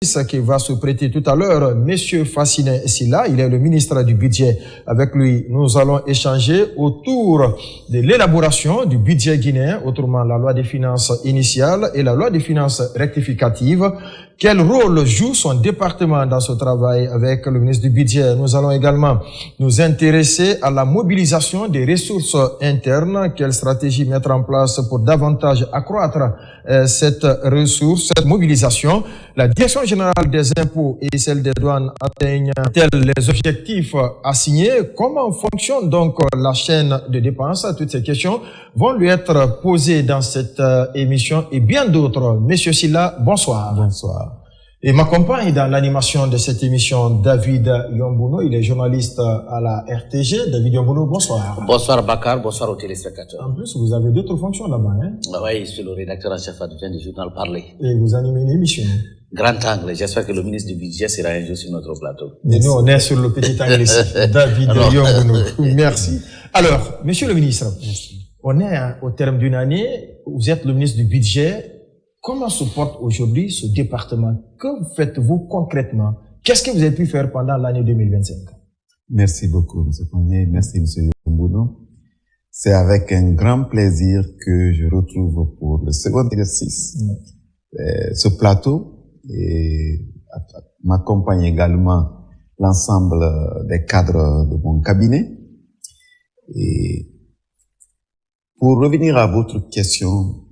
qui va se prêter tout à l'heure, Monsieur Fassiné Silla, il est le ministre du Budget. Avec lui, nous allons échanger autour de l'élaboration du budget guinéen, autrement la loi des finances initiale et la loi des finances rectificatives. Quel rôle joue son département dans ce travail avec le ministre du Budget? Nous allons également nous intéresser à la mobilisation des ressources internes. Quelle stratégie mettre en place pour davantage accroître cette ressource, cette mobilisation? La Direction générale des impôts et celle des douanes atteignent-elles les objectifs assignés? Comment fonctionne donc la chaîne de dépenses? Toutes ces questions vont lui être posées dans cette émission et bien d'autres. Monsieur Silla, bonsoir. Bonsoir. Et m'accompagne dans l'animation de cette émission David Yombuno, il est journaliste à la RTG. David Yombuno, bonsoir. Bonsoir Bakar, bonsoir aux téléspectateurs. En plus, vous avez d'autres fonctions là-bas, hein? Oui, je suis le rédacteur en chef adjoint du journal Parler. Et vous animez une émission. Grand angle, j'espère que le ministre du Budget sera un jour sur notre plateau. Mais nous, on est sur le petit angle ici. David Yombuno, merci. Alors, monsieur le ministre, on est au terme d'une année, vous êtes le ministre du Budget. Comment se porte aujourd'hui ce département? Que faites-vous concrètement? Qu'est-ce que vous avez pu faire pendant l'année 2025? Merci beaucoup, M. Pogné. Merci, M. Yombuno. C'est avec un grand plaisir que je retrouve pour le second exercice ce plateau et m'accompagne également l'ensemble des cadres de mon cabinet. Et pour revenir à votre question,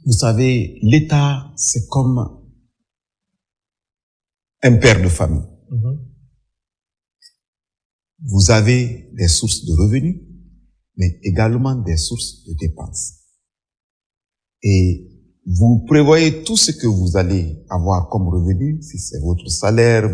vous savez, l'État, c'est comme un père de famille. Vous avez des sources de revenus, mais également des sources de dépenses. Et vous prévoyez tout ce que vous allez avoir comme revenu, si c'est votre salaire,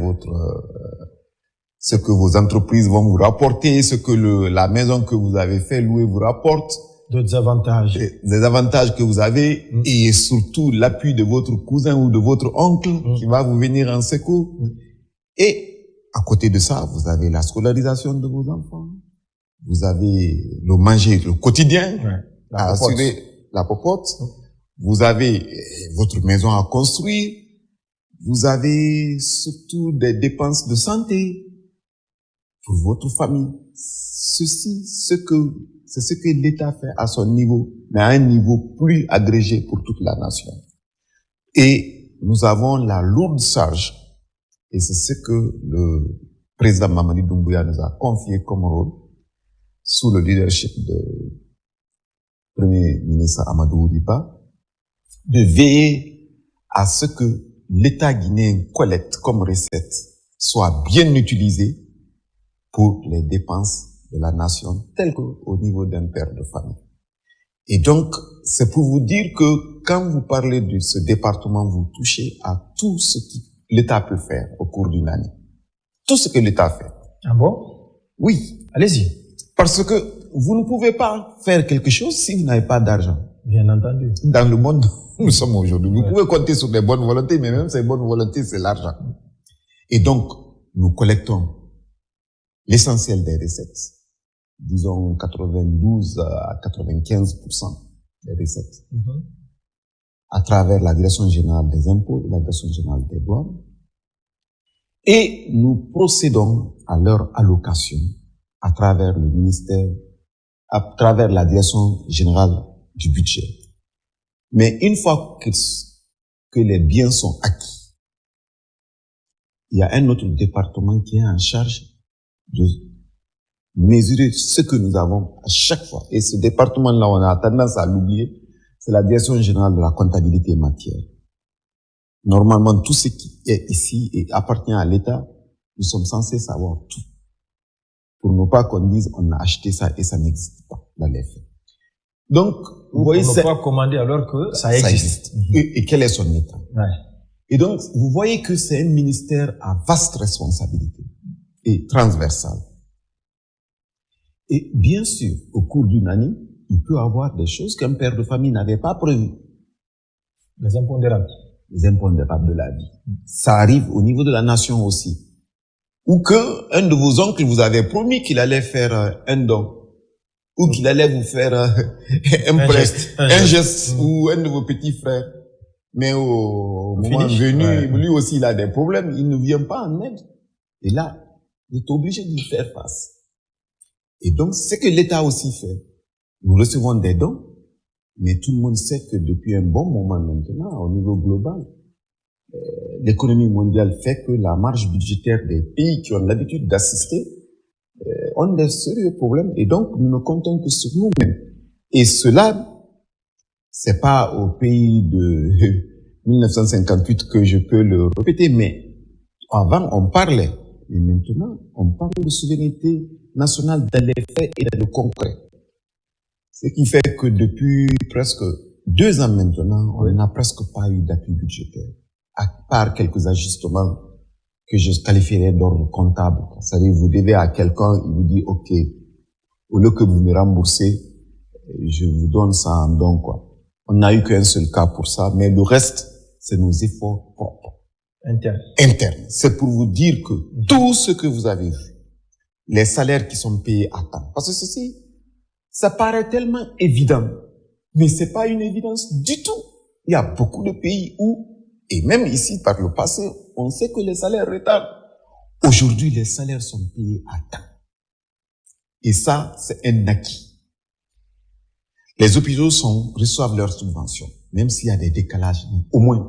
ce que vos entreprises vont vous rapporter, ce que la maison que vous avez fait louer vous rapporte. D'autres avantages. Des avantages que vous avez et surtout l'appui de votre cousin ou de votre oncle qui va vous venir en secours. Et à côté de ça, vous avez la scolarisation de vos enfants. Vous avez le manger, le quotidien, à assurer la popote. Vous avez votre maison à construire. Vous avez surtout des dépenses de santé pour votre famille. C'est ce que l'État fait à son niveau, mais à un niveau plus agrégé pour toute la nation. Et nous avons la lourde charge, et c'est ce que le président Mamadi Doumbouya nous a confié comme rôle, sous le leadership du Premier ministre Amadou Ouriba, de veiller à ce que l'État guinéen collecte comme recette soit bien utilisé pour les dépenses de la nation, tel qu'au niveau d'un père de famille. Et donc, c'est pour vous dire que quand vous parlez de ce département, vous touchez à tout ce que l'État peut faire au cours d'une année. Tout ce que l'État fait. Ah bon? Oui. Allez-y. Parce que vous ne pouvez pas faire quelque chose si vous n'avez pas d'argent. Bien entendu. Dans le monde où nous sommes aujourd'hui, vous pouvez compter sur des bonnes volontés, mais même ces bonnes volontés, c'est l'argent. Et donc, nous collectons l'essentiel des recettes. Disons 92 à 95% des recettes, à travers la Direction générale des impôts et la Direction générale des douanes. Et nous procédons à leur allocation à travers le ministère, à travers la Direction générale du budget. Mais une fois que les biens sont acquis, il y a un autre département qui est en charge de mesurer ce que nous avons à chaque fois. Et ce département-là, on a tendance à l'oublier, c'est la Direction générale de la comptabilité matière. Normalement, tout ce qui est ici et appartient à l'État, nous sommes censés savoir tout. Pour ne pas qu'on dise, on a acheté ça et ça n'existe pas dans les faits. Donc, vous voyez, on ne peut pas commander alors que ça existe. Et quel est son état? Et donc, vous voyez que c'est un ministère à vaste responsabilité et transversale. Et bien sûr, au cours d'une année, il peut y avoir des choses qu'un père de famille n'avait pas prévues. Les impondérables. Les impondérables de la vie. Ça arrive au niveau de la nation aussi. Ou que un de vos oncles vous avait promis qu'il allait faire un don. Ou qu'il allait vous faire un geste, ou un de vos petits frères. Mais au moment venu, lui aussi, il a des problèmes. Il ne vient pas en aide. Et là, il est obligé d'y faire face. Et donc, c'est que l'État aussi fait. Nous recevons des dons, mais tout le monde sait que depuis un bon moment maintenant, au niveau global, l'économie mondiale fait que la marge budgétaire des pays qui ont l'habitude d'assister ont des sérieux problèmes. Et donc, nous ne comptons que sur nous-mêmes. Et cela, c'est pas au pays de 1958 que je peux le répéter, mais avant, on parlait. Et maintenant, on parle de souveraineté nationale dans les faits et dans le concret. Ce qui fait que depuis presque 2 ans maintenant, on n'a presque pas eu d'appui budgétaire, à part quelques ajustements que je qualifierais d'ordre comptable. C'est-à-dire, vous devez à quelqu'un, il vous dit, OK, au lieu que vous me remboursez, je vous donne ça en don, quoi. On n'a eu qu'un seul cas pour ça, mais le reste, c'est nos efforts propres. Internes. C'est pour vous dire que tout ce que vous avez vu, les salaires qui sont payés à temps, parce que ceci, ça paraît tellement évident, mais c'est pas une évidence du tout. Il y a beaucoup de pays où, et même ici par le passé, on sait que les salaires retardent. Aujourd'hui, les salaires sont payés à temps. Et ça, c'est un acquis. Les hôpitaux reçoivent leurs subventions, même s'il y a des décalages. Au moins,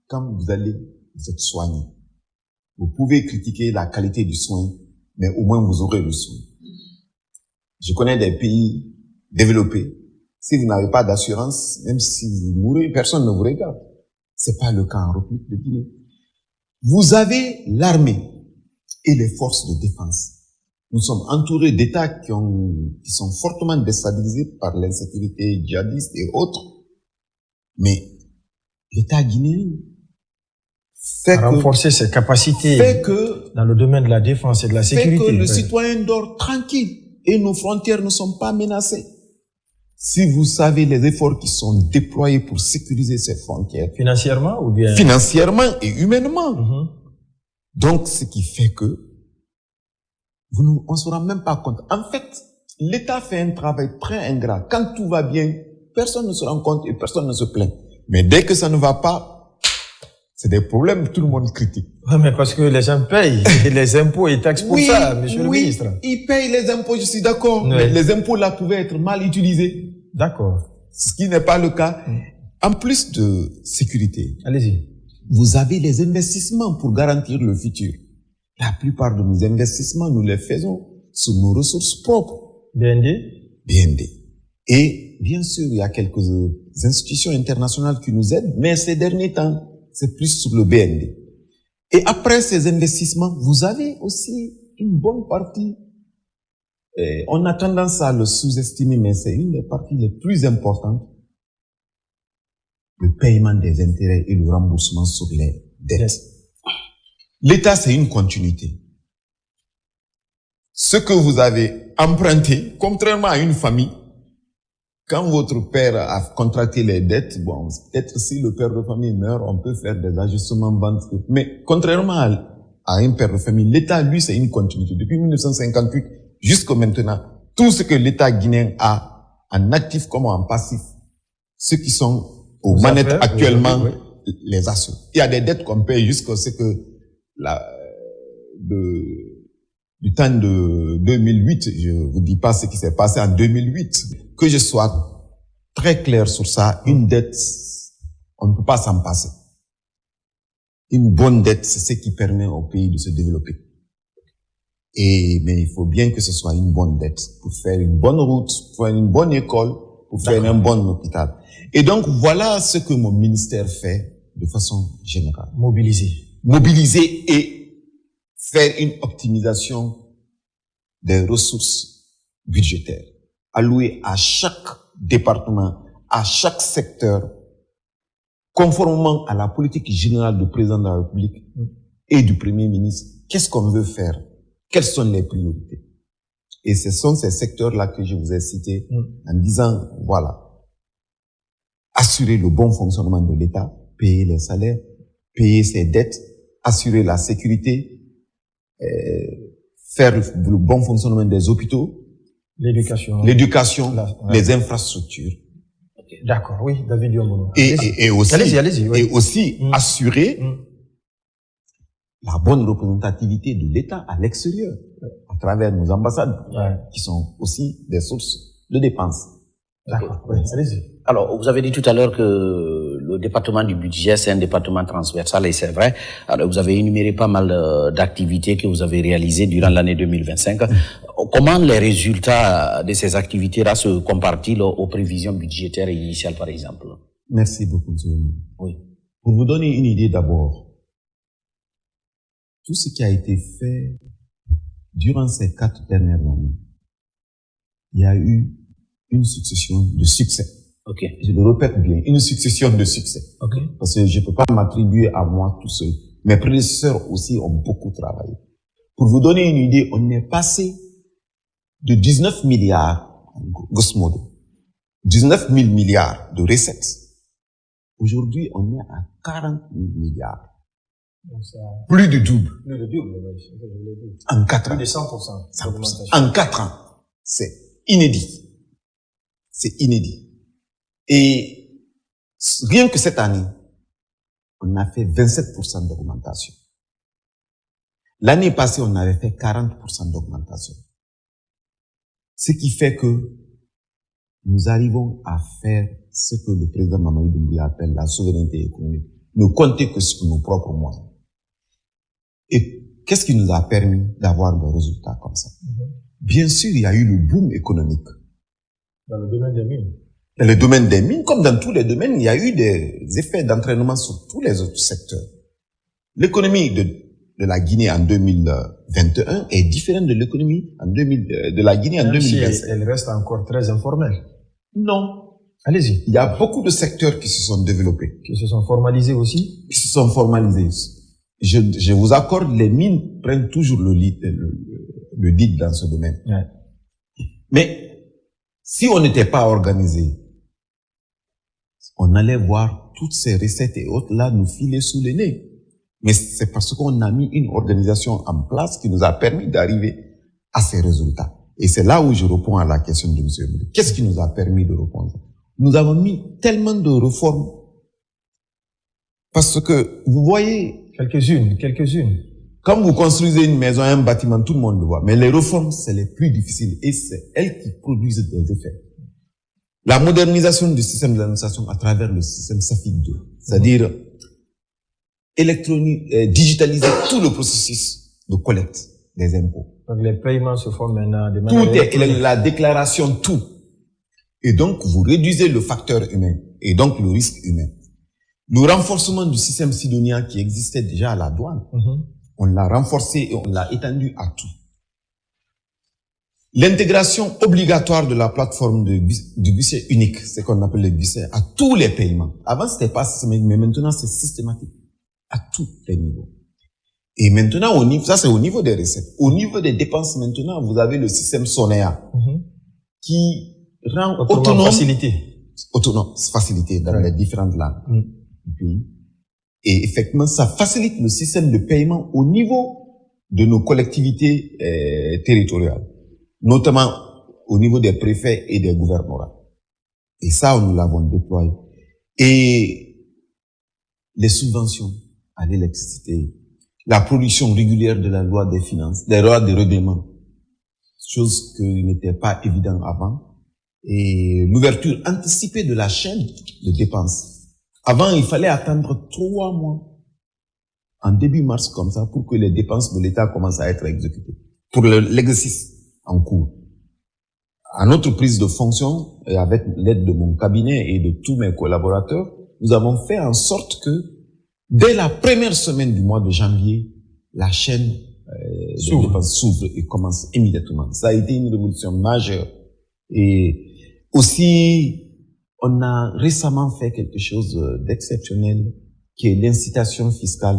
quand vous allez vous êtes soigné. Vous pouvez critiquer la qualité du soin, mais au moins vous aurez le soin. Je connais des pays développés. Si vous n'avez pas d'assurance, même si vous mourrez, personne ne vous regarde. C'est pas le cas en République de Guinée. Vous avez l'armée et les forces de défense. Nous sommes entourés d'États qui sont fortement déstabilisés par l'insécurité djihadiste et autres. Mais l'État guinéen renforcer ses capacités dans le domaine de la défense et de la sécurité. Fait que le citoyen dort tranquille et nos frontières ne sont pas menacées. Si vous savez les efforts qui sont déployés pour sécuriser ces frontières. Financièrement ou bien? Financièrement et humainement. Donc, ce qui fait que on se rend même pas compte. En fait, l'État fait un travail très ingrat. Quand tout va bien, personne ne se rend compte et personne ne se plaint. Mais dès que ça ne va pas, c'est des problèmes, tout le monde critique. Oui, mais parce que les gens payent les impôts et taxes pour ça, monsieur le ministre. Ils payent les impôts, je suis d'accord. Mais les impôts là pouvaient être mal utilisés. D'accord. Ce qui n'est pas le cas. En plus de sécurité, allez-y. Vous avez les investissements pour garantir le futur. La plupart de nos investissements, nous les faisons sur nos ressources propres. BND. Et bien sûr, il y a quelques institutions internationales qui nous aident, mais ces derniers temps, c'est plus sur le BND. Et après ces investissements, vous avez aussi une bonne partie. On a tendance à le sous-estimer, mais c'est une des parties les plus importantes. Le paiement des intérêts et le remboursement sur les dettes. L'État, c'est une continuité. Ce que vous avez emprunté, contrairement à une famille, quand votre père a contracté les dettes, bon, peut-être si le père de famille meurt, on peut faire des ajustements banques. Mais contrairement à un père de famille, l'État, lui, c'est une continuité. Depuis 1958 jusqu'à maintenant, tout ce que l'État guinéen a en actif comme en passif, ceux qui sont aux manettes actuellement, les assurent. Il y a des dettes qu'on paye jusqu'à ce que du temps de 2008, je vous dis pas ce qui s'est passé en 2008, que je sois très clair sur ça, une dette, on ne peut pas s'en passer. Une bonne dette, c'est ce qui permet au pays de se développer. Mais il faut bien que ce soit une bonne dette pour faire une bonne route, pour faire une bonne école, pour faire un bon hôpital. Et donc, voilà ce que mon ministère fait de façon générale. Mobiliser et faire une optimisation des ressources budgétaires, allouées à chaque département, à chaque secteur, conformément à la politique générale du président de la République et du Premier ministre. Qu'est-ce qu'on veut faire? Quelles sont les priorités? Et ce sont ces secteurs-là que je vous ai cités en disant, voilà, assurer le bon fonctionnement de l'État, payer les salaires, payer ses dettes, assurer la sécurité, faire le bon fonctionnement des hôpitaux, l'éducation, les infrastructures. D'accord, oui, David Diombono. Et aussi, allez-y, oui. Et aussi assurer la bonne représentativité de l'État à l'extérieur, à travers nos ambassades, qui sont aussi des sources de dépenses. D'accord, oui, allez-y. Alors, vous avez dit tout à l'heure que le département du budget, c'est un département transversal, et c'est vrai. Alors, vous avez énuméré pas mal d'activités que vous avez réalisées durant l'année 2025. Comment les résultats de ces activités-là se comparent-ils aux prévisions budgétaires initiales, par exemple? Merci beaucoup, monsieur. Oui. Pour vous donner une idée d'abord, tout ce qui a été fait durant ces 4 dernières années, il y a eu une succession de succès. Ok. Je le répète bien, une succession de succès. Ok. Parce que je ne peux pas m'attribuer à moi tout seul. Mes prédécesseurs aussi ont beaucoup travaillé. Pour vous donner une idée, on est passé de 19 milliards, grosso modo, 19 000 milliards de recettes. Aujourd'hui, on est à 40 000 milliards. Plus du double. Plus de double, oui. En 4 ans. Plus de 100%. 100%. En 4 ans. C'est inédit. C'est inédit. Et rien que cette année, on a fait 27% d'augmentation. L'année passée, on avait fait 40% d'augmentation. Ce qui fait que nous arrivons à faire ce que le président Mamadou Doumbouya appelle la souveraineté économique. Ne compter que sur nos propres moyens. Et qu'est-ce qui nous a permis d'avoir des résultats comme ça? Bien sûr, il y a eu le boom économique. Dans le domaine des mines. Dans le domaine des mines, comme dans tous les domaines, il y a eu des effets d'entraînement sur tous les autres secteurs. L'économie de la Guinée en 2021 est différente de l'économie de la Guinée en 2025. Si elle reste encore très informelle. Non. Allez-y. Il y a beaucoup de secteurs qui se sont développés. Qui se sont formalisés aussi. Qui se sont formalisés. Je vous accorde, les mines prennent toujours le lead dans ce domaine. Ouais. Mais si on n'était pas organisé, on allait voir toutes ces recettes et autres là nous filer sous le nez. Mais c'est parce qu'on a mis une organisation en place qui nous a permis d'arriver à ces résultats. Et c'est là où je réponds à la question de M. Blé. Qu'est-ce qui nous a permis de répondre? Nous avons mis tellement de réformes. Parce que, vous voyez... Quelques-unes. Quand vous construisez une maison, un bâtiment, tout le monde le voit. Mais les réformes, c'est les plus difficiles. Et c'est elles qui produisent des effets. La modernisation du système d'administration à travers le système SAFIC 2. C'est-à-dire, digitaliser tout le processus de collecte des impôts. Donc les paiements se font maintenant de manière tout est la déclaration, tout. Et donc, vous réduisez le facteur humain et donc le risque humain. Le renforcement du système Sidonia qui existait déjà à la douane, on l'a renforcé et on l'a étendu à tout. L'intégration obligatoire de la plateforme du guichet unique, c'est qu'on appelle le guichet, à tous les paiements. Avant, c'était pas systématique, mais maintenant, c'est systématique. À tous les niveaux. Et maintenant, ça c'est au niveau des recettes. Au niveau des dépenses, maintenant, vous avez le système SONEA qui rend autonome, facilité dans les différentes langues du pays. Et effectivement, ça facilite le système de paiement au niveau de nos collectivités territoriales, notamment au niveau des préfets et des gouvernorats. Et ça, nous l'avons déployé. Et les subventions à l'électricité, la production régulière de la loi des finances, des lois de règlement, chose qui n'était pas évident avant, et l'ouverture anticipée de la chaîne de dépenses. Avant, il fallait attendre 3 mois, en début mars comme ça, pour que les dépenses de l'État commencent à être exécutées, pour l'exercice en cours. À notre prise de fonction, et avec l'aide de mon cabinet et de tous mes collaborateurs, nous avons fait en sorte que dès la première semaine du mois de janvier, la chaîne de dépenses s'ouvre et commence immédiatement. Ça a été une révolution majeure. Et aussi, on a récemment fait quelque chose d'exceptionnel, qui est l'incitation fiscale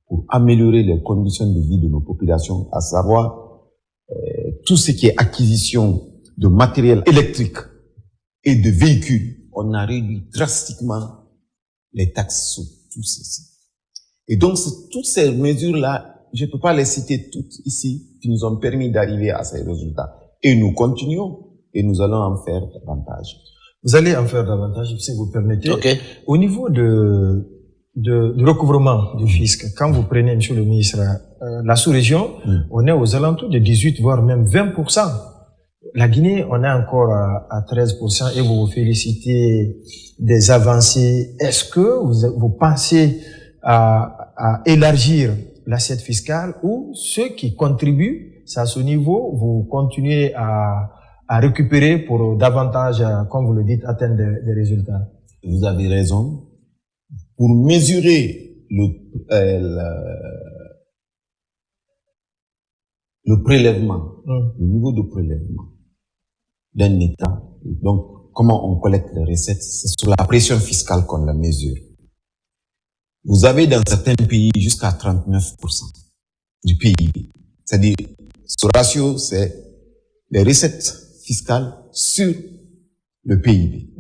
pour améliorer les conditions de vie de nos populations, à savoir tout ce qui est acquisition de matériel électrique et de véhicules. On a réduit drastiquement les taxes sur tout ceci. Et donc, toutes ces mesures-là, je ne peux pas les citer toutes ici, qui nous ont permis d'arriver à ces résultats. Et nous continuons, et nous allons en faire davantage. Vous allez en faire davantage, si vous permettez. Okay. Au niveau du recouvrement du fisc, quand vous prenez, monsieur le ministre, la sous-région, on est aux alentours de 18, voire même 20%. La Guinée, on est encore à 13% et vous vous félicitez des avancées. Est-ce que vous pensez à élargir l'assiette fiscale ou ceux qui contribuent, c'est à ce niveau, vous continuez à récupérer pour davantage, comme vous le dites, atteindre des résultats? Vous avez raison. Pour mesurer le prélèvement, le niveau de prélèvement d'un État, donc comment on collecte les recettes, c'est sur la pression fiscale qu'on la mesure. Vous avez dans certains pays jusqu'à 39% du PIB. C'est-à-dire, ce ratio, c'est les recettes fiscales sur le PIB.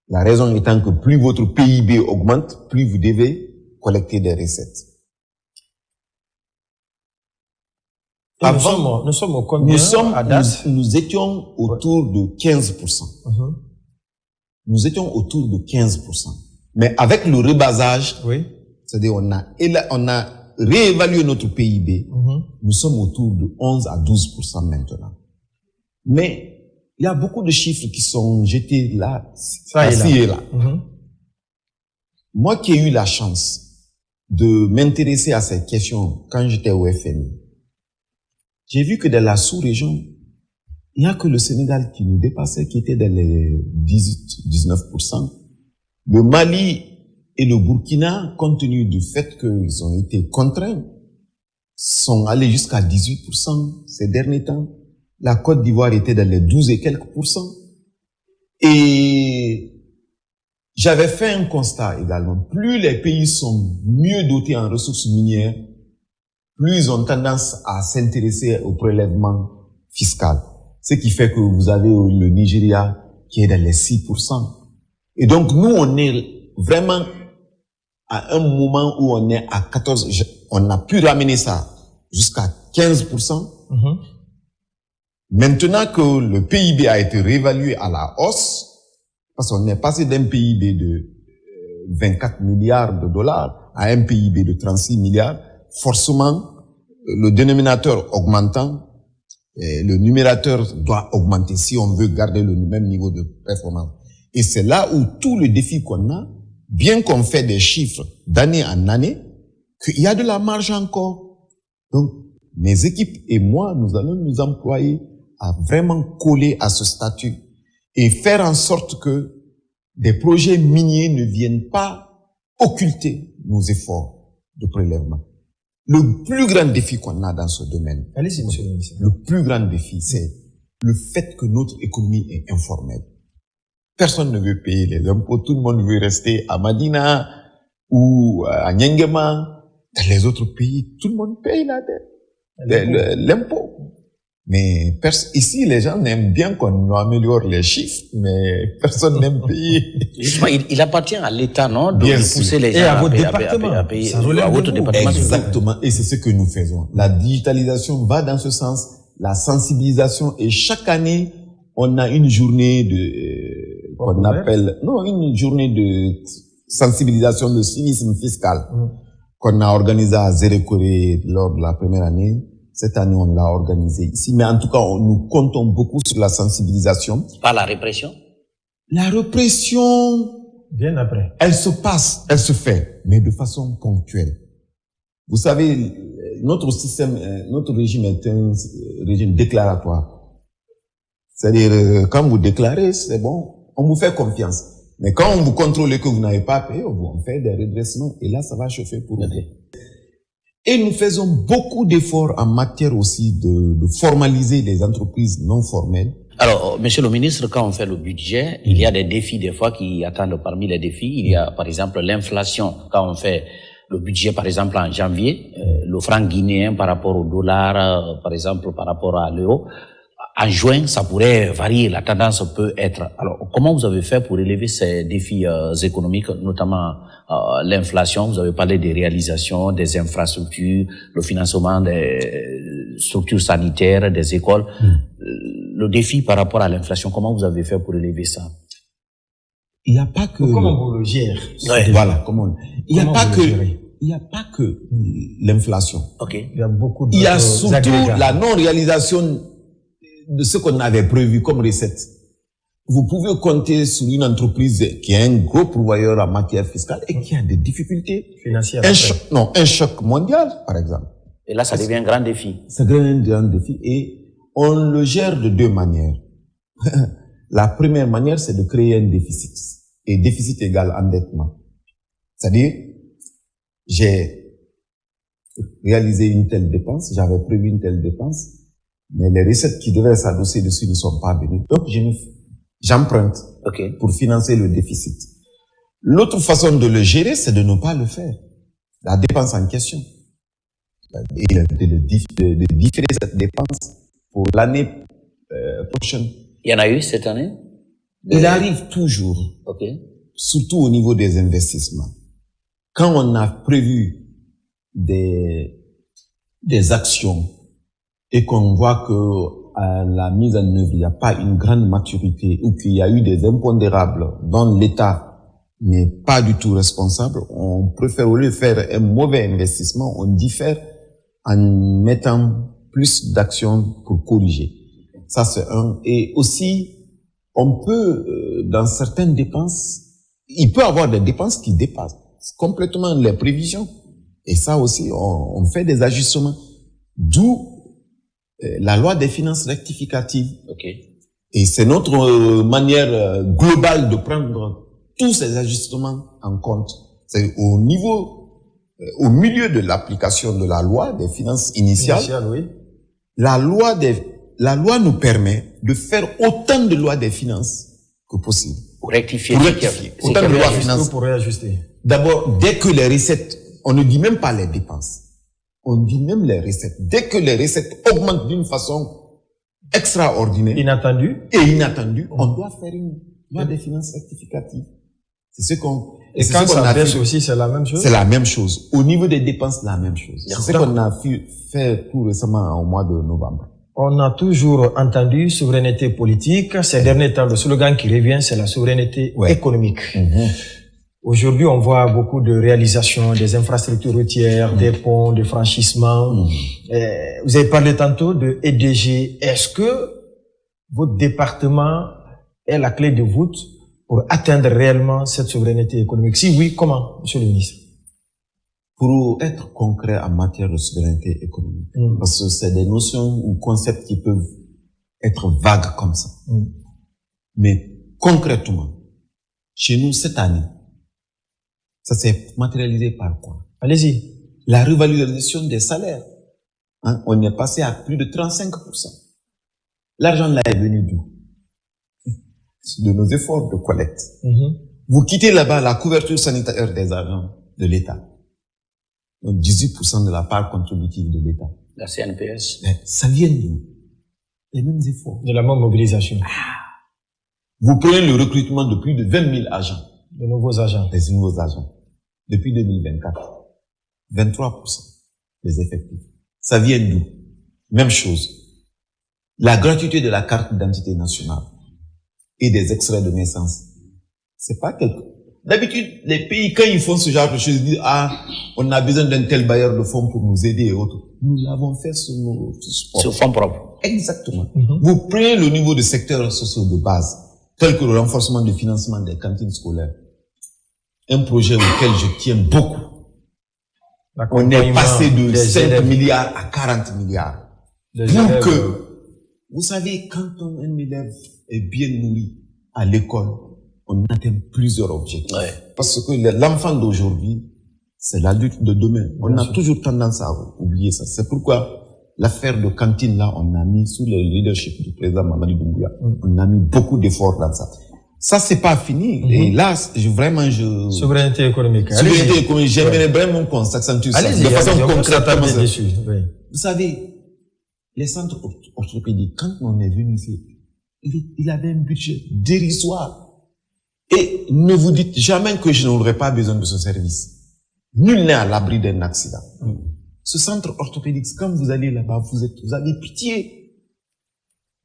La raison étant que plus votre PIB augmente, plus vous devez collecter des recettes. Avant, nous sommes au combien à date? Nous étions autour de 15%. Nous étions autour de 15%. Mais avec le rebasage, c'est-à-dire on a réévalué notre PIB, nous sommes autour de 11 à 12% maintenant. Mais il y a beaucoup de chiffres qui sont jetés là, ici et là. Moi qui ai eu la chance de m'intéresser à ces questions quand j'étais au FMI, j'ai vu que dans la sous-région, il n'y a que le Sénégal qui nous dépassait, qui était dans les 18-19%. Le Mali et le Burkina, compte tenu du fait qu'ils ont été contraints, sont allés jusqu'à 18% ces derniers temps. La Côte d'Ivoire était dans les 12 et quelques pourcents. Et j'avais fait un constat également. Plus les pays sont mieux dotés en ressources minières, plus ils ont tendance à s'intéresser au prélèvement fiscal. Ce qui fait que vous avez le Nigeria qui est dans les 6%. Et donc nous, on est vraiment à un moment où on est à 14, on a pu ramener ça jusqu'à 15%. Maintenant que le PIB a été réévalué à la hausse, parce qu'on est passé d'un PIB de 24 milliards de dollars à un PIB de 36 milliards, forcément, le dénominateur augmentant, le numérateur doit augmenter si on veut garder le même niveau de performance. Et c'est là où tout le défi qu'on a, bien qu'on fait des chiffres d'année en année, qu'il y a de la marge encore. Donc, mes équipes et moi, nous allons nous employer à vraiment coller à ce statut et faire en sorte que des projets miniers ne viennent pas occulter nos efforts de prélèvement. Le plus grand défi qu'on a dans ce domaine, allez-y, monsieur le ministre. Le plus grand défi, c'est le fait que notre économie est informelle. Personne ne veut payer les impôts, tout le monde veut rester à Madina ou à Nyangema. Dans les autres pays, tout le monde paye la dette, l'impôt. Mais ici, les gens aiment bien qu'on améliore les chiffres, mais personne n'aime payer. Justement, il appartient à l'État, non, de pousser les gens à votre département. À payer à votre département. Exactement, et c'est ce que nous faisons. La digitalisation va dans ce sens, la sensibilisation, et chaque année, on a une journée une journée de sensibilisation de civisme fiscal qu'on a organisée à Zérékoré lors de la première année. Cette année, on l'a organisé ici. Mais en tout cas, nous comptons beaucoup sur la sensibilisation. Par la répression? La répression, bien après, elle se passe, elle se fait, mais de façon ponctuelle. Vous savez, notre régime est un régime déclaratoire. C'est-à-dire, quand vous déclarez, c'est bon, on vous fait confiance. Mais quand on vous contrôle et que vous n'avez pas payé, on fait des redressements. Et là, ça va chauffer pour vous. Et nous faisons beaucoup d'efforts en matière aussi de formaliser les entreprises non formelles. Alors, monsieur le ministre, quand on fait le budget, il y a des défis des fois qui attendent parmi les défis. Il y a, par exemple, l'inflation. Quand on fait le budget, par exemple, en janvier, le franc guinéen par rapport au dollar, par exemple, par rapport à l'euro, en juin, ça pourrait varier. La tendance peut être... Alors, comment vous avez fait pour élever ces défis économiques, notamment l'inflation? Vous avez parlé des réalisations, des infrastructures, le financement des structures sanitaires, des écoles. le défi par rapport à l'inflation, comment vous avez fait pour relever ça? Il n'y a pas que... Comment vous le gérez? Ouais. Voilà, il n'y a pas que... gérez? Il n'y a pas que l'inflation. Ok. Il y a beaucoup de... Il y a surtout la non-réalisation de ce qu'on avait prévu comme recette. Vous pouvez compter sur une entreprise qui est un gros pourvoyeur en matière fiscale et qui a des difficultés financières. Un choc mondial, par exemple. Et là, ça devient un grand défi. Ça devient un grand défi et on le gère de deux manières. La première manière, c'est de créer un déficit. Et déficit égale endettement. C'est-à-dire, j'ai réalisé une telle dépense, j'avais prévu une telle dépense, mais les recettes qui devaient s'adosser dessus ne sont pas venues. Donc, j'emprunte pour financer le déficit. L'autre façon de le gérer, c'est de ne pas le faire. La dépense en question. Et de différer cette dépense pour l'année prochaine. Il y en a eu cette année? Il arrive toujours, surtout au niveau des investissements. Quand on a prévu des actions et qu'on voit que à la mise en œuvre, il n'y a pas une grande maturité ou qu'il y a eu des impondérables dont l'État n'est pas du tout responsable, on préfère, au lieu de faire un mauvais investissement, on diffère en mettant plus d'actions pour corriger. Ça, c'est un. Et aussi, on peut, dans certaines dépenses, il peut y avoir des dépenses qui dépassent complètement les prévisions. Et ça aussi, on fait des ajustements. D'où la loi des finances rectificatives. Et c'est notre manière globale de prendre tous ces ajustements en compte. C'est au milieu de l'application de la loi des finances initiales. La loi nous permet de faire autant de lois des finances que possible. Pour rectifier. Autant de lois finances. Pour réajuster. D'abord, dès que les recettes, on ne dit même pas les dépenses. On dit même les recettes. Dès que les recettes augmentent d'une façon extraordinaire. Inattendue, on doit faire une loi des finances rectificative. C'est ce qu'on... Et quand ça baisse aussi, c'est la même chose? C'est la même chose. Au niveau des dépenses, la même chose. C'est ce qu'on a fait tout récemment au mois de novembre. On a toujours entendu souveraineté politique. Ces derniers temps, le slogan qui revient, c'est la souveraineté économique. Aujourd'hui, on voit beaucoup de réalisations, des infrastructures routières, des ponts, des franchissements. Vous avez parlé tantôt de EDG. Est-ce que votre département est la clé de voûte pour atteindre réellement cette souveraineté économique? Si oui, comment, monsieur le ministre? Pour être concret en matière de souveraineté économique, parce que c'est des notions ou concepts qui peuvent être vagues comme ça. Mais concrètement, chez nous, cette année, ça s'est matérialisé par quoi? Allez-y. La revalorisation des salaires. On est passé à plus de 35%. L'argent là est venu d'où? De nos efforts de collecte. Vous quittez là-bas la couverture sanitaire des agents de l'État. Donc 18% de la part contributive de l'État. La CNPS. Ça vient d'où? Les mêmes efforts. De la même mobilisation. Vous prenez le recrutement de plus de 20 000 agents. De nouveaux agents. Des nouveaux agents. Depuis 2024. 23% des effectifs. Ça vient d'où? Même chose. La gratuité de la carte d'identité nationale et des extraits de naissance. C'est pas quelque... D'habitude, les pays, quand ils font ce genre de choses, ils disent, on a besoin d'un tel bailleur de fonds pour nous aider et autres. Nous l'avons fait sur nos fonds propres. Exactement. Vous prenez le niveau de secteurs sociaux de base, tel que le renforcement du financement des cantines scolaires. Un projet auquel je tiens beaucoup. On est passé de 5 milliards à 40 milliards. Vous savez, quand un élève est bien nourri à l'école, on atteint plusieurs objectifs. Parce que l'enfant d'aujourd'hui, c'est l'adulte de demain. On a toujours tendance à oublier ça. C'est pourquoi l'affaire de cantine, là, on a mis sous le leadership du président Mamadi Doumbouya, on a mis beaucoup d'efforts dans ça. Ça, c'est pas fini. Et là, vraiment, Souveraineté économique. Souveraineté économique, j'aimerais vraiment qu'on s'accentue ça. De façon concrète. Vous savez, les centres orthopédiques, quand on est venu ici, il avait un budget dérisoire. Et ne vous dites jamais que je n'aurais pas besoin de ce service. Nul n'est à l'abri d'un accident. Ce centre orthopédique, quand vous allez là-bas, vous avez pitié.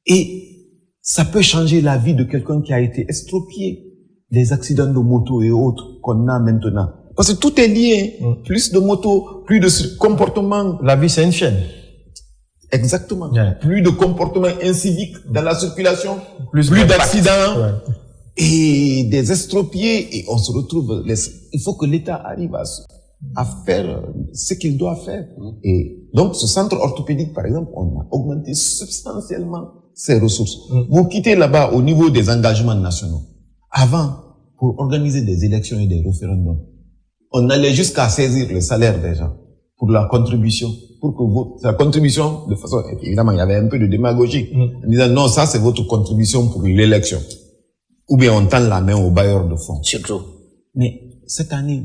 Et ça peut changer la vie de quelqu'un qui a été estropié. Les accidents de moto et autres qu'on a maintenant. Parce que tout est lié. Plus de motos, plus de comportements. La vie, c'est une chaîne. Exactement. Plus de comportements inciviques dans la circulation. Plus d'accidents. Et des estropiés. Et on se retrouve... Il faut que l'État arrive à faire ce qu'il doit faire. Et donc, ce centre orthopédique, par exemple, on a augmenté substantiellement ses ressources. Vous quittez là-bas au niveau des engagements nationaux. Avant, pour organiser des élections et des référendums, on allait jusqu'à saisir le salaire des gens pour la contribution, pour que la contribution, de façon, évidemment, il y avait un peu de démagogie, en disant non, ça c'est votre contribution pour l'élection. Ou bien on tend la main aux bailleurs de fonds. Surtout. Mais cette année,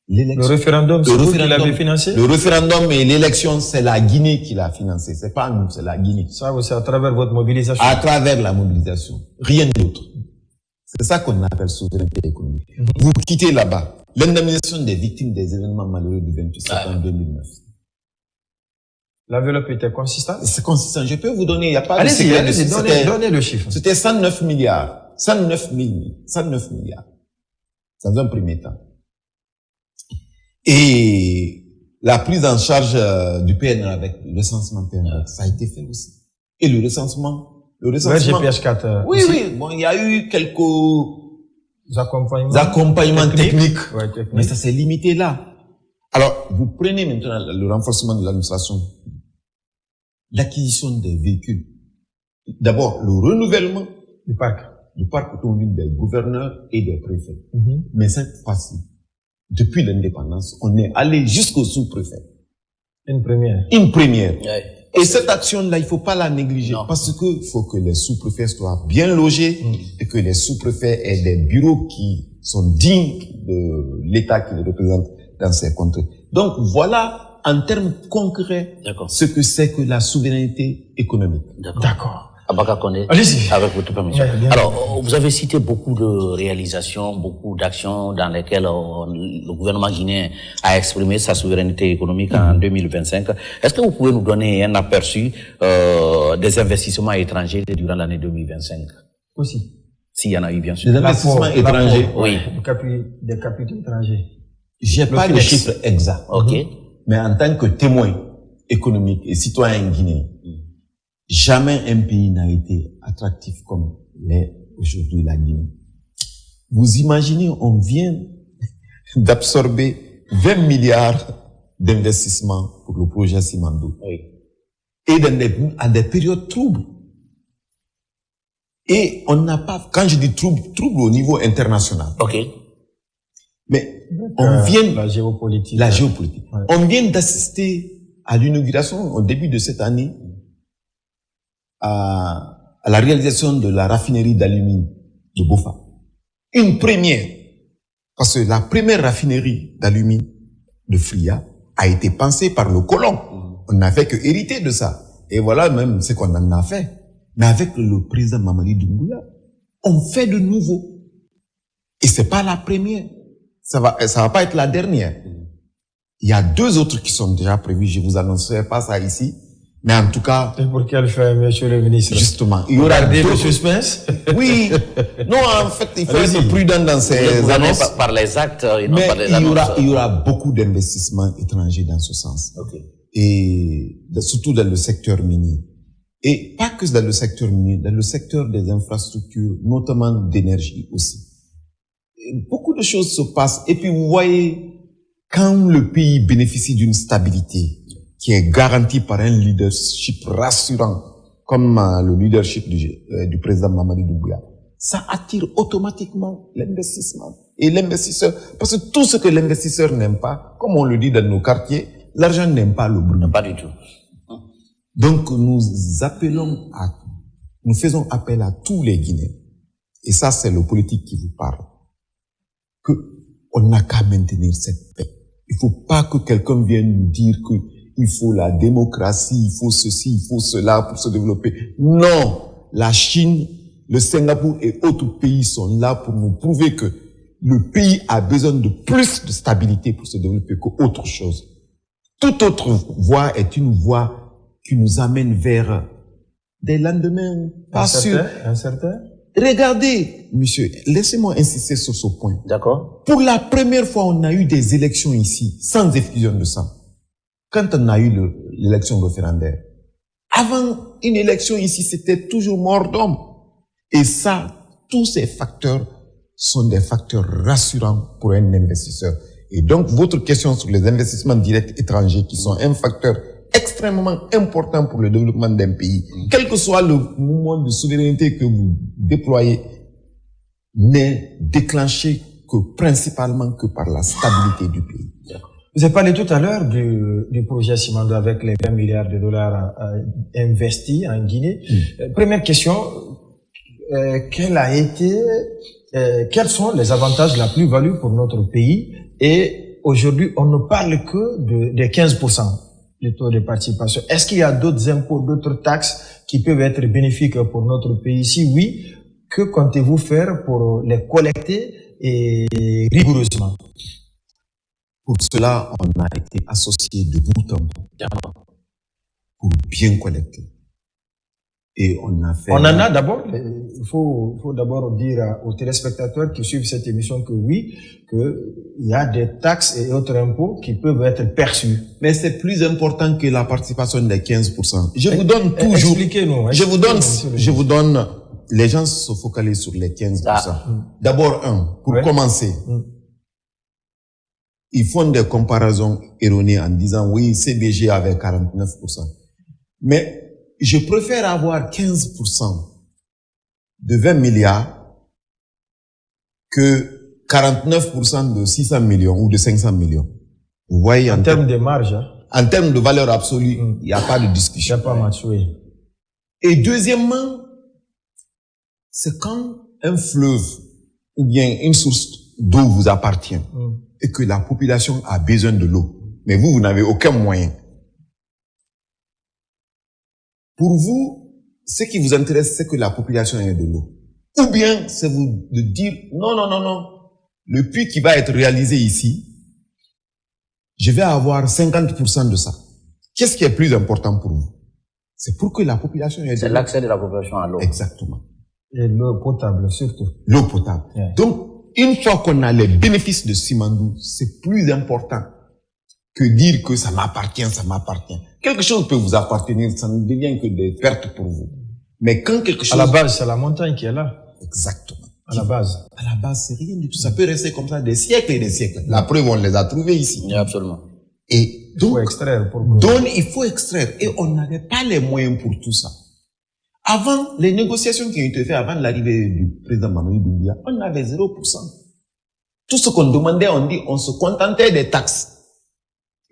l'élection. Le référendum, c'est vous qui l'avez financé? Le référendum et l'élection, c'est la Guinée qui l'a financé. C'est pas nous, c'est la Guinée. Ça, c'est à travers votre mobilisation? À travers la mobilisation. Rien d'autre. C'est ça qu'on appelle souveraineté économique. Vous quittez là-bas l'indemnisation des victimes des événements malheureux du 28 septembre 2009. L'enveloppe était consistante? C'est consistant. Je peux vous donner, il n'y a pas de secret. Allez-y, donnez le chiffre. C'était 109 milliards. 109 milliards. Dans un premier temps. Et la prise en charge du PNR avec le recensement PNR, ça a été fait aussi. Et le recensement GPH4. Oui. Bon, il y a eu quelques accompagnements techniques. Mais ça s'est limité là. Alors, vous prenez maintenant le renforcement de l'administration, l'acquisition des véhicules. D'abord, le renouvellement du parc automobile des gouverneurs et des préfets. Mais cette fois-ci, depuis l'indépendance, on est allé jusqu'au sous-préfet. Une première. Ouais. Et cette action-là, il faut pas la négliger. Non. Parce que il faut que les sous-préfets soient bien logés et que les sous-préfets aient des bureaux qui sont dignes de l'État qui les représente dans ces contrées. Donc voilà, en termes concrets, ce que c'est que la souveraineté économique. D'accord. Abaka Kone, avec votre permission. Alors, vous avez cité beaucoup de réalisations, beaucoup d'actions dans lesquelles le gouvernement guinéen a exprimé sa souveraineté économique en 2025. Est-ce que vous pouvez nous donner un aperçu des investissements étrangers durant l'année 2025? Aussi. S'il y en a eu, bien sûr. Des investissements étrangers? Oui. Des capitaux étrangers. J'ai pas de chiffre exact. OK. Mais en tant que témoin économique et citoyen guinéen, jamais un pays n'a été attractif comme l'est aujourd'hui la Guinée. Vous imaginez, on vient d'absorber 20 milliards d'investissements pour le projet Simandou. Oui. Et à des périodes troubles. Et on n'a pas, quand je dis trouble au niveau international. OK. Mais on vient... La géopolitique. Ouais. On vient d'assister à l'inauguration au début de cette année à la réalisation de la raffinerie d'alumine de Bofa. Une première. Parce que la première raffinerie d'alumine de Fria a été pensée par le colon. On n'a fait que hériter de ça. Et voilà même ce qu'on en a fait. Mais avec le président Mamadi Doumbouya, on fait de nouveau. Et c'est pas la première. Ça va pas être la dernière. Il y a 2 autres qui sont déjà prévus. Je vous annoncerai pas ça ici. Mais en tout cas... Et pour quelle fin, monsieur le ministre? Justement. Il y aura des suspense? Oui. Non, en fait, il faut être prudent dans ces annonces. Par les actes et non mais par les annonces. Il y aura beaucoup d'investissements étrangers dans ce sens. Okay. Et surtout dans le secteur minier. Et pas que dans le secteur minier, dans le secteur des infrastructures, notamment d'énergie aussi. Et beaucoup de choses se passent. Et puis vous voyez, quand le pays bénéficie d'une stabilité qui est garantie par un leadership rassurant, comme le leadership du président Mamadi Doumbouya, ça attire automatiquement l'investissement et l'investisseur. Parce que tout ce que l'investisseur n'aime pas, comme on le dit dans nos quartiers, l'argent n'aime pas le bruit. Pas du tout. Donc nous faisons appel à tous les Guinéens. Et ça, c'est le politique qui vous parle. Que on n'a qu'à maintenir cette paix. Il faut pas que quelqu'un vienne nous dire que il faut la démocratie, il faut ceci, il faut cela pour se développer. Non, la Chine, le Singapour et autres pays sont là pour nous prouver que le pays a besoin de plus de stabilité pour se développer qu'autre chose. Toute autre voie est une voie qui nous amène vers des lendemains pas sûrs. Incertain. Regardez, monsieur, laissez-moi insister sur ce point. D'accord. Pour la première fois, on a eu des élections ici, sans effusion de sang. Quand on a eu l'élection référendaire, avant une élection ici, c'était toujours mort d'homme. Et ça, tous ces facteurs sont des facteurs rassurants pour un investisseur. Et donc, votre question sur les investissements directs étrangers, qui sont un facteur extrêmement important pour le développement d'un pays, quel que soit le mouvement de souveraineté que vous déployez, n'est déclenché que principalement que par la stabilité du pays. Vous avez parlé tout à l'heure du projet Simandou avec les 20 milliards de dollars investis en Guinée. Première question, quels sont les avantages, la plus-value pour notre pays? Et aujourd'hui, on ne parle que des 15% du taux de participation. Est-ce qu'il y a d'autres impôts, d'autres taxes qui peuvent être bénéfiques pour notre pays? Si oui, que comptez-vous faire pour les collecter et rigoureusement? Pour cela, on a été associés de bout en bout pour bien collecter. Et on a fait... On en a d'abord, il faut d'abord dire aux téléspectateurs qui suivent cette émission que oui, qu'il y a des taxes et autres impôts qui peuvent être perçus. Mais c'est plus important que la participation des 15%. Je vous donne toujours... Expliquez-nous. Je vous donne... Les gens se focalisent sur les 15%. D'abord, pour commencer, ils font des comparaisons erronées en disant oui, CBG avait 49%. Mais je préfère avoir 15% de 20 milliards que 49% de 600 millions ou de 500 millions. Vous voyez, en termes de marge, en termes de valeur absolue, il n'y a pas de discussion. Il n'y a pas match, oui. Et deuxièmement, c'est quand un fleuve ou bien une source d'eau vous appartient et que la population a besoin de l'eau, mais vous n'avez aucun moyen. Pour vous, ce qui vous intéresse, c'est que la population ait de l'eau. Ou bien, c'est vous de dire, non, le puits qui va être réalisé ici, je vais avoir 50% de ça. Qu'est-ce qui est plus important pour vous? C'est pour que la population ait de l'eau. C'est l'accès de la population à l'eau. Exactement. Et l'eau potable, surtout. L'eau potable. Yeah. Donc, une fois qu'on a les bénéfices de Simandou, c'est plus important que dire que ça m'appartient. Quelque chose peut vous appartenir, ça ne devient que des pertes pour vous. Mais quand quelque chose... À la base, c'est la montagne qui est là. Exactement. À la base. À la base, c'est rien du tout. Ça peut rester comme ça des siècles et des siècles. La preuve, on les a trouvés ici. Oui, absolument. Et donc, il faut extraire. Et on n'avait pas les moyens pour tout ça. Avant, les négociations qui ont été faites avant l'arrivée du président Mamadi Doumbouya, on avait 0%. Tout ce qu'on demandait, on se contentait des taxes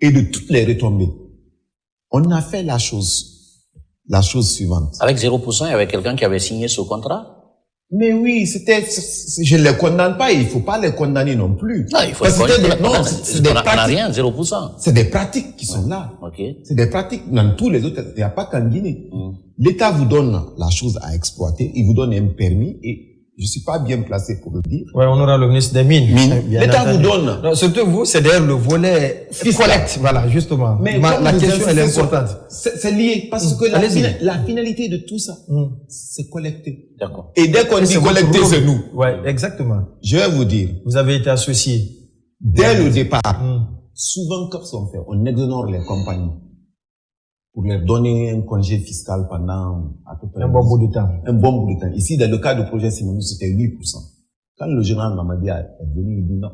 et de toutes les retombées. On a fait la chose suivante. Avec 0%, il y avait quelqu'un qui avait signé ce contrat? Mais oui, je ne les condamne pas, il ne faut pas les condamner non plus. Non, il faut les condamner. C'est des pratiques. On n'a rien, 0%. C'est des pratiques qui sont là. Okay. C'est des pratiques dans tous les autres, il n'y a pas qu'en Guinée. L'État vous donne la chose à exploiter, il vous donne un permis et je suis pas bien placé pour le dire. Ouais, on aura le ministre des Mines. L'État vous donne. Non, surtout vous, c'est d'ailleurs le volet collecte. Voilà, justement. Mais la question, elle est importante. C'est lié parce que la finalité de tout ça, c'est collecter. D'accord. Et dès qu'on dit collecter, c'est nous. Ouais, exactement. Je vais vous dire. Vous avez été associé. Dès le départ, souvent, qu'est-ce qu'on fait? On exonère les compagnies pour leur donner un congé fiscal pendant à peu près un bon bout de temps. Un bon bout de temps. Ici, dans le cas du projet Simandou, c'était 8%. Quand le général Mamadi est venu, il dit non.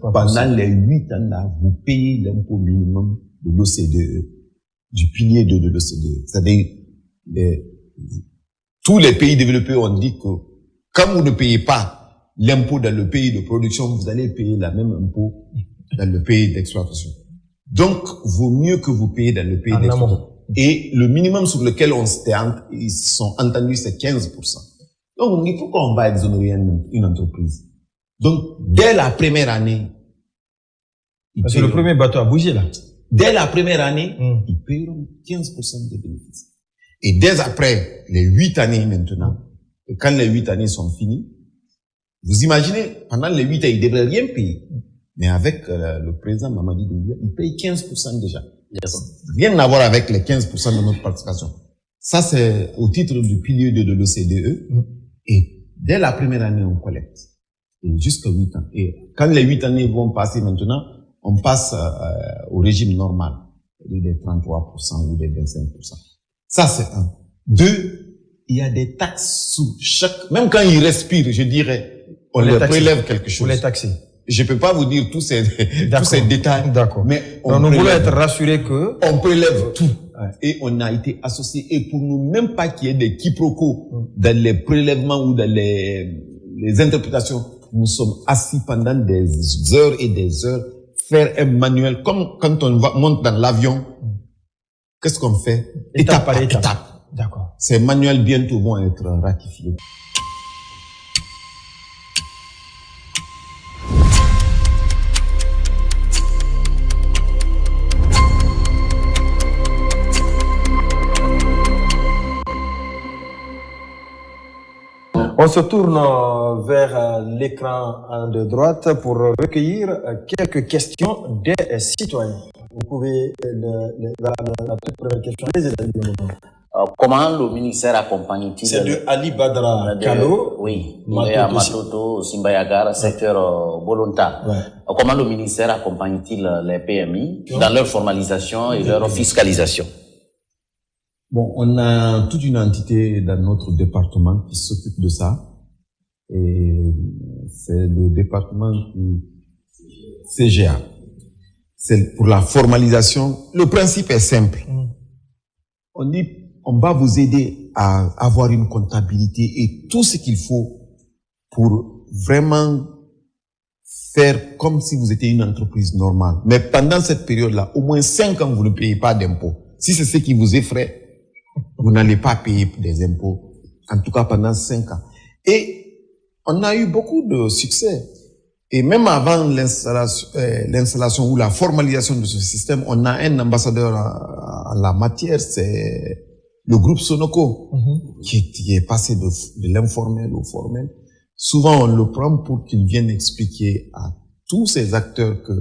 Pendant les 8 ans là, vous payez l'impôt minimum de l'OCDE, du pilier de l'OCDE. C'est-à-dire, tous les pays développés ont dit que quand vous ne payez pas l'impôt dans le pays de production, vous allez payer la même impôt dans le pays d'exploitation. Donc, vaut mieux que vous payez dans le pays d'exploitation. Et le minimum sur lequel ils sont entendus, c'est 15%. Donc, on dit pourquoi on va exonérer une entreprise? Donc, dès la première année, parce que le premier bateau a bougé là. Dès la première année, ils paieront 15% des bénéfices. Et dès après les 8 années maintenant, et quand les 8 années sont finies, vous imaginez, pendant les 8 ans, ils ne devraient rien payer. Mais avec le président Mamadi Doumbouya, il paye 15% déjà. Rien à voir avec les 15% de notre participation. Ça, c'est au titre du pilier de l'OCDE. Et dès la première année, on collecte. Et jusqu'à 8 ans. Et quand les 8 années vont passer maintenant, on passe au régime normal. Des 33% ou des 25%. Ça, c'est un. 2, il y a des taxes sous chaque, même quand ils respirent, je dirais, on les prélève quelque chose. Pour les taxer. Je peux pas vous dire tous ces détails. D'accord. Mais nous voulons être rassurés que on prélève tout. Ouais. Et on a été associés. Et pour nous, même pas qu'il y ait des quiproquos dans les prélèvements ou dans les interprétations, nous sommes assis pendant des heures et des heures, faire un manuel, comme quand on monte dans l'avion. Qu'est-ce qu'on fait? Étape par étape. D'accord. Ces manuels bientôt vont être ratifiés. On se tourne vers l'écran de droite pour recueillir quelques questions des citoyens. Vous pouvez la toute première question. Comment le ministère accompagne-t-il? C'est de Ali Badra Kalo. Oui, Matoto, Simbayagar, secteur Bolonta. Ouais. Comment le ministère accompagne-t-il les PMI dans leur formalisation et leur fiscalisation? Bon, on a toute une entité dans notre département qui s'occupe de ça. Et c'est le département CGA. C'est pour la formalisation. Le principe est simple. On dit, on va vous aider à avoir une comptabilité et tout ce qu'il faut pour vraiment faire comme si vous étiez une entreprise normale. Mais pendant cette période-là, au moins 5 ans, vous ne payez pas d'impôts. Si c'est ce qui vous effraie, vous n'allez pas payer des impôts, en tout cas pendant 5 ans. Et on a eu beaucoup de succès. Et même avant l'installation ou la formalisation de ce système, on a un ambassadeur en la matière, c'est le groupe Sonoco, qui est passé de l'informel au formel. Souvent, on le prend pour qu'il vienne expliquer à tous ces acteurs que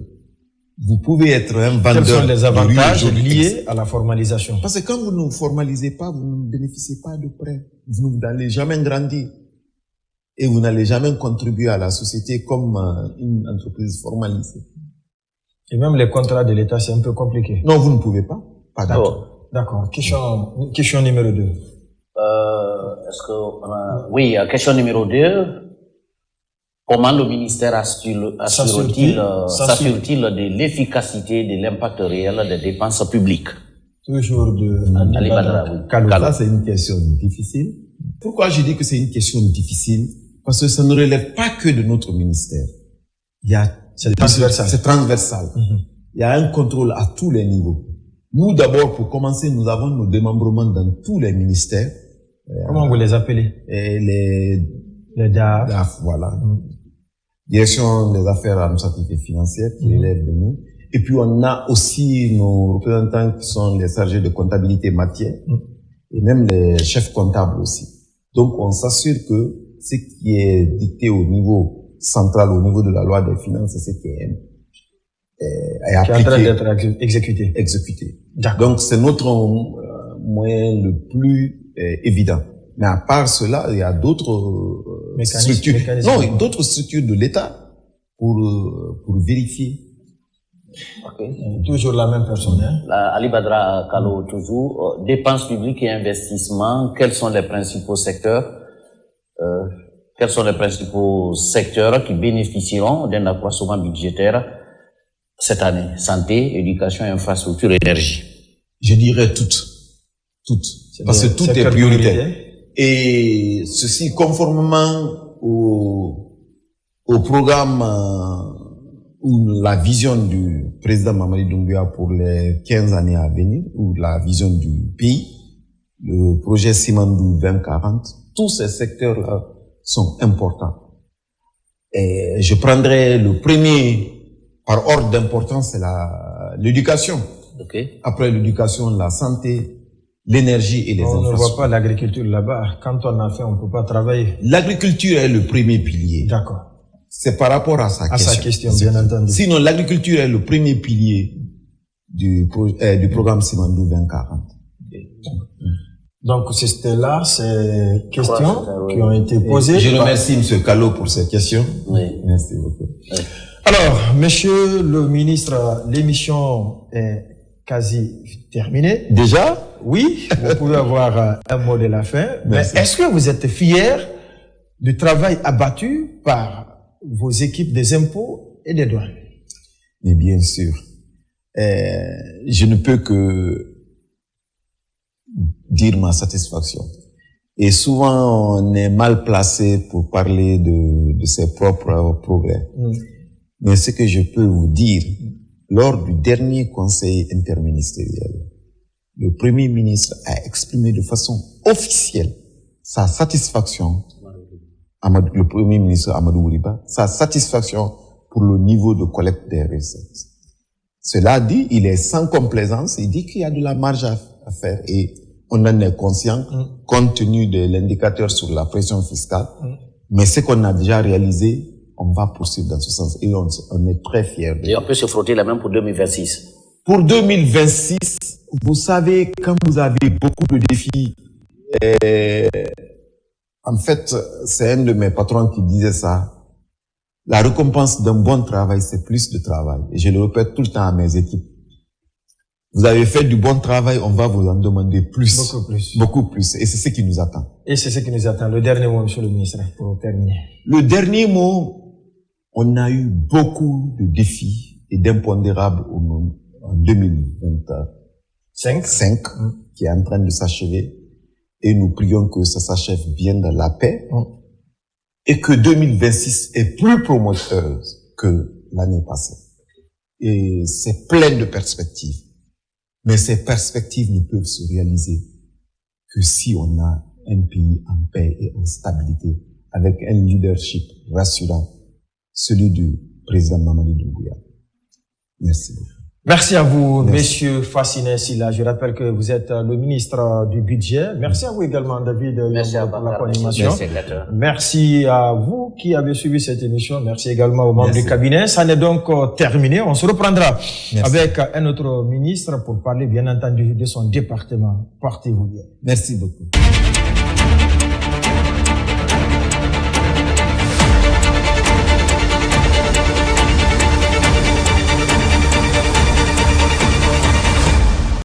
vous pouvez être un vendeur. Quels sont les avantages liés à la formalisation? Parce que quand vous ne formalisez pas, vous ne bénéficiez pas de prêts. Vous n'allez jamais grandir. Et vous n'allez jamais contribuer à la société comme une entreprise formalisée. Et même les contrats de l'État, c'est un peu compliqué. Non, vous ne pouvez pas. Pas d'accord. D'accord. Question numéro 2. Oui, question numéro 2. Comment le ministère s'assure-t-il de l'efficacité de l'impact réel des dépenses publiques? Toujours de Ali Badra, oui. Ça, c'est une question difficile. Pourquoi je dis que c'est une question difficile? Parce que ça ne relève pas que de notre ministère. C'est transversal. C'est transversal. Il y a un contrôle à tous les niveaux. Nous, d'abord, pour commencer, nous avons nos démembrements dans tous les ministères. Comment vous les appelez? Les DAF, voilà. Direction des affaires administratives et financières qui relèvent de nous. Et puis, on a aussi nos représentants qui sont les chargés de comptabilité matière et même les chefs comptables aussi. Donc, on s'assure que ce qui est dicté au niveau central, au niveau de la loi des finances, c'est ce qui est appliqué. Qui est en train d'être exécuté. Donc, c'est notre moyen le plus évident. Mais à part cela, il y a d'autres structures. Non, d'autres structures de l'État pour vérifier. Okay. Toujours la même personne. Ali Badra Kalo, toujours. Dépenses publiques et investissements, quels sont les principaux secteurs qui bénéficieront d'un accroissement budgétaire cette année? Santé, éducation, infrastructure, énergie. Je dirais toutes. Parce que tout est prioritaire. Et ceci conformément au programme ou la vision du président Mamadi Doumbouya pour les 15 années à venir, ou la vision du pays, le projet Simandou 2040, tous ces secteurs-là sont importants. Et je prendrai le premier par ordre d'importance, c'est l'éducation. Okay. Après l'éducation, la santé, l'énergie et les infrastructures. On ne voit pas l'agriculture là-bas. Quand on a fait, on ne peut pas travailler. L'agriculture est le premier pilier. D'accord. C'est par rapport à sa question. À sa question, bien entendu. Sinon, l'agriculture est le premier pilier du programme Simandou 2040. Donc, c'était là ces questions qui ont été posées. Je remercie M. Callot pour ces questions. Oui. Merci beaucoup. Oui. Alors, monsieur le ministre, l'émission est quasi terminée. Déjà? Oui, vous pouvez avoir un mot de la fin. Merci. Mais est-ce que vous êtes fier du travail abattu par vos équipes des impôts et des douanes? Mais bien sûr. Je ne peux que dire ma satisfaction. Et souvent, on est mal placé pour parler de ses propres progrès. Mais ce que je peux vous dire, lors du dernier conseil interministériel, le Premier ministre a exprimé de façon officielle sa satisfaction, le Premier ministre Amadou Ouriba, sa satisfaction pour le niveau de collecte des recettes. Cela dit, il est sans complaisance, il dit qu'il y a de la marge à faire et on en est conscient compte tenu de l'indicateur sur la pression fiscale. Mais ce qu'on a déjà réalisé, on va poursuivre dans ce sens et on est très fiers. Et on peut se frotter la main pour 2026. Pour 2026, vous savez, quand vous avez beaucoup de défis, en fait, c'est un de mes patrons qui disait ça. La récompense d'un bon travail, c'est plus de travail. Et je le répète tout le temps à mes équipes. Vous avez fait du bon travail, on va vous en demander plus. Beaucoup plus. Beaucoup plus. Et c'est ce qui nous attend. Et c'est ce qui nous attend. Le dernier mot, monsieur le ministre, pour terminer. Le dernier mot, on a eu beaucoup de défis et d'impondérables en 2025, qui est en train de s'achever. Et nous prions que ça s'achève bien dans la paix. Et que 2026 est plus prometteuse que l'année passée. Et c'est plein de perspectives. Mais ces perspectives ne peuvent se réaliser que si on a un pays en paix et en stabilité, avec un leadership rassurant, celui du président Mamadi Doumbouya. Merci beaucoup. Merci à vous, Monsieur Fassine Sylla. Je rappelle que vous êtes le ministre du Budget. Merci à vous également, David, merci pour la coordination. Merci à vous qui avez suivi cette émission. Merci également aux membres du cabinet. Ça n'est donc terminé. On se reprendra avec un autre ministre pour parler, bien entendu, de son département. Portez-vous bien. Merci beaucoup.